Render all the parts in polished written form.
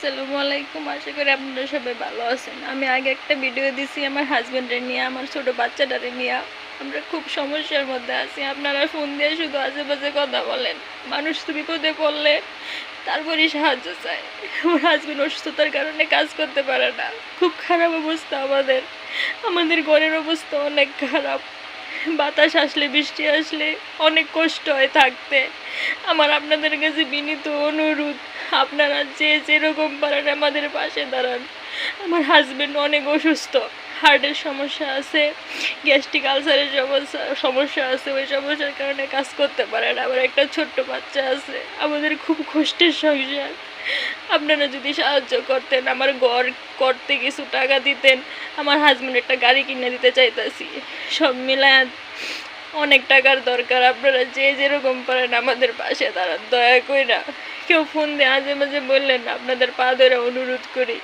আসসালামু আলাইকুম। আশা করি আপনারা সবাই ভালো আছেন। আমি আগে একটা ভিডিও দিছি আমার হাজবেন্ডের নিয়ে, আমার ছোট বাচ্চাটারে নিয়ে। আমরা খুব সমস্যার মধ্যে আছি। আপনারা ফোন দিয়ে শুধু আজেবাজে কথা বলেন। মানুষ তো বিপদে পড়লে তারপরই সাহায্য চায়। আমার হাজবেন্ড অসুস্থতার কারণে কাজ করতে পারে না। খুব খারাপ অবস্থা আমাদের ঘরের অবস্থা অনেক খারাপ। বাতাস আসলে, বৃষ্টি আসলে অনেক কষ্ট হয় থাকতে। আমার আপনাদের কাছে বিনীত অনুরোধ, আপনারা যে যেরকম পারেন আমাদের পাশে দাঁড়ান। আমার হাজবেন্ড অনেক অসুস্থ, হার্টের সমস্যা আছে, গ্যাস্ট্রিক আলসারের সমস্যা আছে। ওই সমস্যার কারণে কাজ করতে পারে না। আমার একটা ছোট্ট বাচ্চা আছে। আমাদের খুব কষ্টের সংসার। আপনারা যদি সাহায্য করতেন, আমার ঘর করতে কিছু টাকা দিতেন, আমার হাজবেন্ড একটা গাড়ি কিনে দিতে চাইতেছি। সব মিলায় অনেক টাকার দরকার। আপনারা যে যেরকম পারেন আমাদের পাশে দাঁড়ান, দয়া কইরা। কেউ ফোন দিয়ে আজে মাঝে বললেন না, আপনাদের পা ধরে অনুরোধ করি।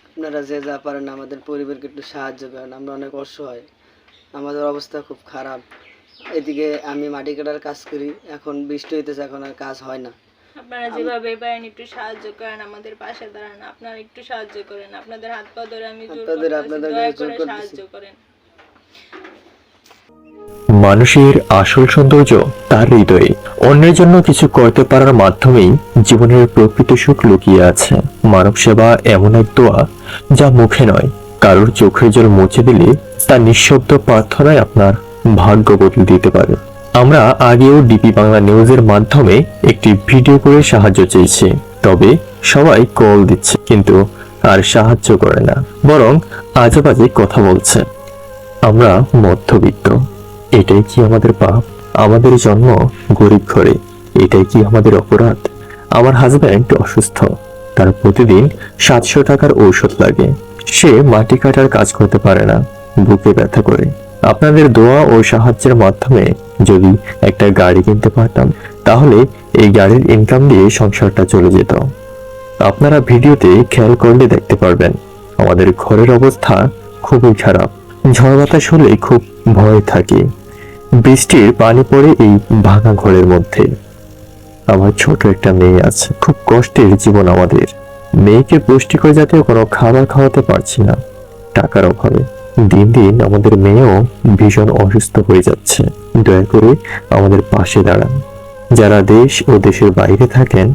আপনারা যে যা পারেন আমাদের পরিবারকে একটু সাহায্য করেন। আমরা অনেক অসহায়, আমাদের অবস্থা খুব খারাপ। এদিকে আমি মাটি কাটার কাজ করি, এখন বৃষ্টি হইতেছে, এখন আর কাজ হয় না। আপনারা যেভাবে পারেন একটু সাহায্য করেন, আমাদের পাশে দাঁড়ান। আপনারা একটু সাহায্য করেন। আপনাদের হাত পা ধরে আমি দয়া করে সাহায্য করেন। মানুষের আসল সৌন্দর্য তার হৃদয়ে। অন্যের জন্য কিছু করতে পারার মাধ্যমেই জীবনের প্রকৃত সুখ লুকিয়ে আছে। মানব সেবা এমন এক দোয়া যা মুখে নয়, কারোর চোখের জল মুছে দিলে তার নিঃশব্দ প্রার্থনায় আপনার ভাগ্য বদলে দিতে পারে। আমরা আগেও ডিপি বাংলা নিউজের মাধ্যমে একটি ভিডিও করে সাহায্য চেয়েছি, তবে সবাই কল দিচ্ছে কিন্তু আর সাহায্য করে না, বরং আজেবাজে কথা বলছে। আমরা মধ্যবিত্ত, এটাই কি আমাদের পাপ? আমাদের জন্ম গরিব ঘরে, এটাই কি আমাদের অপরাধ? আমার হাজব্যান্ড অসুস্থ, তার প্রতিদিন 700 টাকার ঔষধ লাগে। সে মাটি কাটার কাজ করতে পারে না, বুকে ব্যথা করে। আপনাদের দোয়া ও সাহায্যের মাধ্যমে যদি একটা গাড়ি কিনতে পারতাম, তাহলে এই গাড়ির ইনকাম দিয়ে সংসারটা চলে যেত। আপনারা ভিডিওতে খেয়াল করলে দেখতে পারবেন আমাদের ঘরের অবস্থা খুবই খারাপ। ঝড় বাতাস হলে খুব ভয় থাকে। বৃষ্টির পানি পড়ে এই ভাঙা ঘরের মধ্যে। আমার ছোট একটা মেয়ে আছে, খুব কষ্টের জীবন আমাদের। মেয়েকে পুষ্টিকর জাতীয় কোনো খাবার খাওয়াতে পারছি না টাকার অভাবে। দিন দিন আমাদের মেয়েও ভীষণ অসুস্থ হয়ে যাচ্ছে। দয়া করে আমাদের পাশে দাঁড়ান। যারা দেশ ও দেশের বাইরে থাকেন,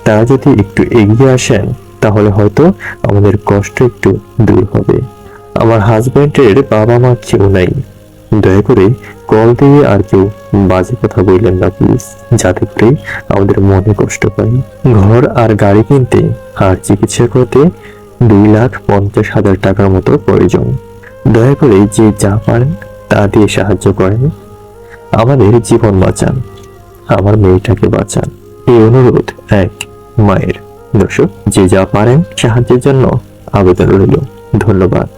তারা যদি একটু এগিয়ে আসেন, তাহলে হয়তো আমাদের কষ্ট একটু দূর হবে। আমার হাজবেন্ডের বাবা মা কেউ নাই। দয়া করে কল দিয়ে আর কেউ বাজে কথা বললেন না প্লিজ, যাতে করে আমাদের মনে কষ্ট পাই। ঘর আর গাড়ি কিনতে আর চিকিৎসা করতে 2,50,000 টাকার মতো প্রয়োজন। দয়া করে যে যা পারেন তা দিয়ে সাহায্য করেন। আমাদের জীবন বাঁচান, আমার মেয়েটাকে বাঁচান। এই অনুরোধ এক মায়ের। দর্শক, যে যা পারেন সাহায্যের জন্য আবেদন রইল। ধন্যবাদ।